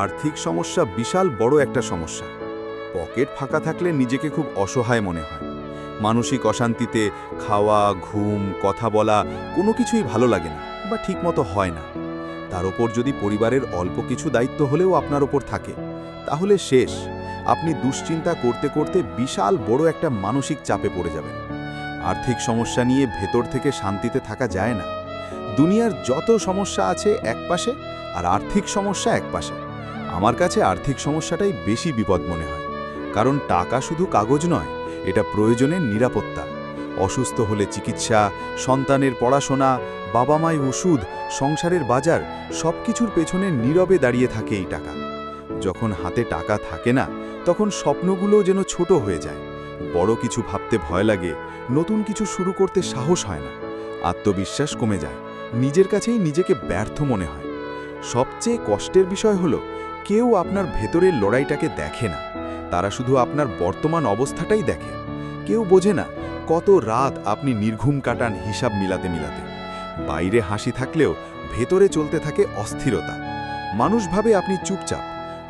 আর্থিক সমস্যা বিশাল বড় একটা সমস্যা। পকেট ফাঁকা থাকলে নিজেকে খুব অসহায় মনে হয়। মানসিক অশান্তিতে খাওয়া, ঘুম, কথা বলা কোনো কিছুই ভালো লাগে না বা ঠিকমতো হয় না। তার ওপর যদি পরিবারের অল্প কিছু দায়িত্ব হলেও আপনার ওপর থাকে, তাহলে শেষ। আপনি দুশ্চিন্তা করতে করতে বিশাল বড় একটা মানসিক চাপে পড়ে যাবেন। আর্থিক সমস্যা নিয়ে ভেতর থেকে শান্তিতে থাকা যায় না। দুনিয়ার যত সমস্যা আছে একপাশে, আর আর্থিক সমস্যা একপাশে। আমার কাছে আর্থিক সমস্যাটাই বেশি বিপদ মনে হয়। কারণ টাকা শুধু কাগজ নয়, এটা প্রয়োজনের নিরাপত্তা। অসুস্থ হলে চিকিৎসা, সন্তানের পড়াশোনা, বাবা মায়ের ওষুধ, সংসারের বাজার সবকিছুর পেছনে নীরবে দাঁড়িয়ে থাকে এই টাকা। যখন হাতে টাকা থাকে না, তখন স্বপ্নগুলোও যেন ছোট হয়ে যায়। বড় কিছু ভাবতে ভয় লাগে, নতুন কিছু শুরু করতে সাহস হয় না, আত্মবিশ্বাস কমে যায়, নিজের কাছেই নিজেকে ব্যর্থ মনে হয়। সবচেয়ে কষ্টের বিষয় হলো, কেউ আপনার ভেতরের লড়াইটাকে দেখে না। তারা শুধু আপনার বর্তমান অবস্থাটাই দেখে। কেউ বোঝে না কত রাত আপনি নির্ঘুম কাটান হিসাব মিলাতে মিলাতে। বাইরে হাসি থাকলেও ভেতরে চলতে থাকে অস্থিরতা। মানুষ ভাবে আপনি চুপচাপ,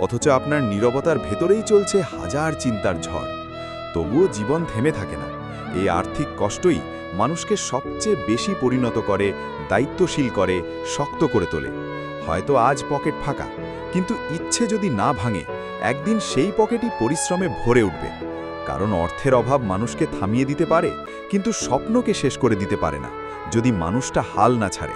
অথচ আপনার নীরবতার ভেতরেই চলছে হাজার চিন্তার ঝড়। তবুও জীবন থেমে থাকে না। এই আর্থিক কষ্টই মানুষকে সবচেয়ে বেশি পরিণত করে, দায়িত্বশীল করে, শক্ত করে তোলে। হয়তো আজ পকেট ফাঁকা, কিন্তু ইচ্ছে যদি না ভাঙে, একদিন সেই পকেটই পরিশ্রমে ভরে উঠবে। কারণ অর্থের অভাব মানুষকে থামিয়ে দিতে পারে, কিন্তু স্বপ্নকে শেষ করে দিতে পারে না, যদি মানুষটা হাল না ছাড়ে।